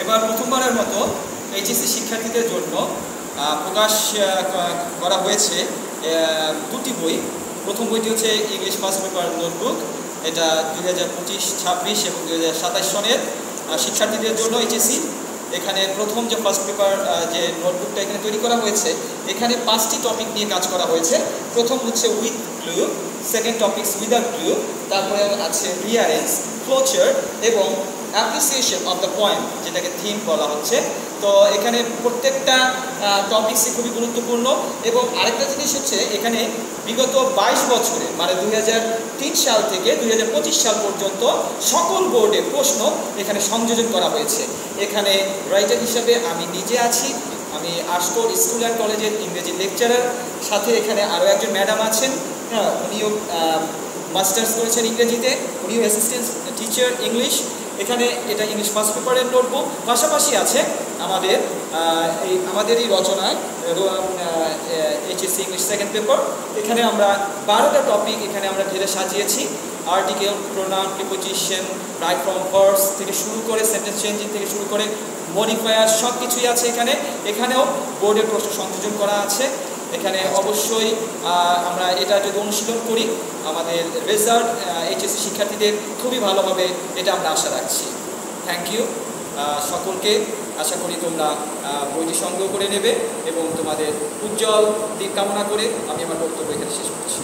এবার প্রথমবারের মতো এইচএসসি শিক্ষার্থীদের জন্য প্রকাশ করা হয়েছে দুটি বই। প্রথম বইটি হচ্ছে ইংলিশ ফার্স্ট পেপার নোটবুক, এটা 2025-26 এবং 2027 সনের শিক্ষার্থীদের জন্য এইচএসসি। এখানে প্রথম যে ফার্স্ট পেপার যে নোটবুকটা এখানে তৈরি করা হয়েছে, এখানে 5টি টপিক নিয়ে কাজ করা হয়েছে। প্রথম হচ্ছে with clue, second topic without clue, তারপরে আছে রিয়ারেন্স, ফ্লোচার্ট এবং অ্যাপ্রিসিয়েশন অফ দ্য পয়েন্ট, যেটাকে থিম বলা হচ্ছে। তো এখানে প্রত্যেকটা টপিকসই খুবই গুরুত্বপূর্ণ। এবং আরেকটা জিনিস হচ্ছে, এখানে বিগত 22 বছরে মানে 2003 সাল থেকে 2025 সাল পর্যন্ত সকল বোর্ডের প্রশ্ন এখানে সংযোজন করা হয়েছে। এখানে রাইটার হিসাবে আমি নিজে আছি, আমি আশকোট স্কুল অ্যান্ড কলেজের ইংরেজি লেকচারার। সাথে এখানে আরও একজন ম্যাডাম আছেন, উনিও মাস্টার্স করেছেন ইংরেজিতে, উনিও অ্যাসিস্ট্যান্ট টিচার ইংলিশ। এখানে এটা ইংলিশ ফার্স্ট পেপারের নোটবুক। পাশাপাশি আছে আমাদের এই রচনায় এইচএসসি ইংলিশ সেকেন্ড পেপার। এখানে আমরা 12টা টপিক এখানে আমরা ঢেলে সাজিয়েছি। Article, pronoun, preposition, right from verbs থেকে শুরু করে সেন্টেন্স চেঞ্জিং থেকে শুরু করে মডিফায়ার সব কিছুই আছে এখানে। এখানেও বোর্ডের প্রশ্ন সংযোজন করা আছে। এখানে অবশ্যই আমরা এটা যদি অনুশীলন করি, আমাদের রেজাল্ট এইচএসসি শিক্ষার্থীদের খুবই ভালো হবে, এটা আমরা আশা রাখছি। থ্যাংক ইউ সকলকে। আশা করি তোমরা বইটি সংগ্রহ করে নেবে এবং তোমাদের উজ্জ্বল দিক কামনা করে আমি আমার বক্তব্য এখানে শেষ করছি।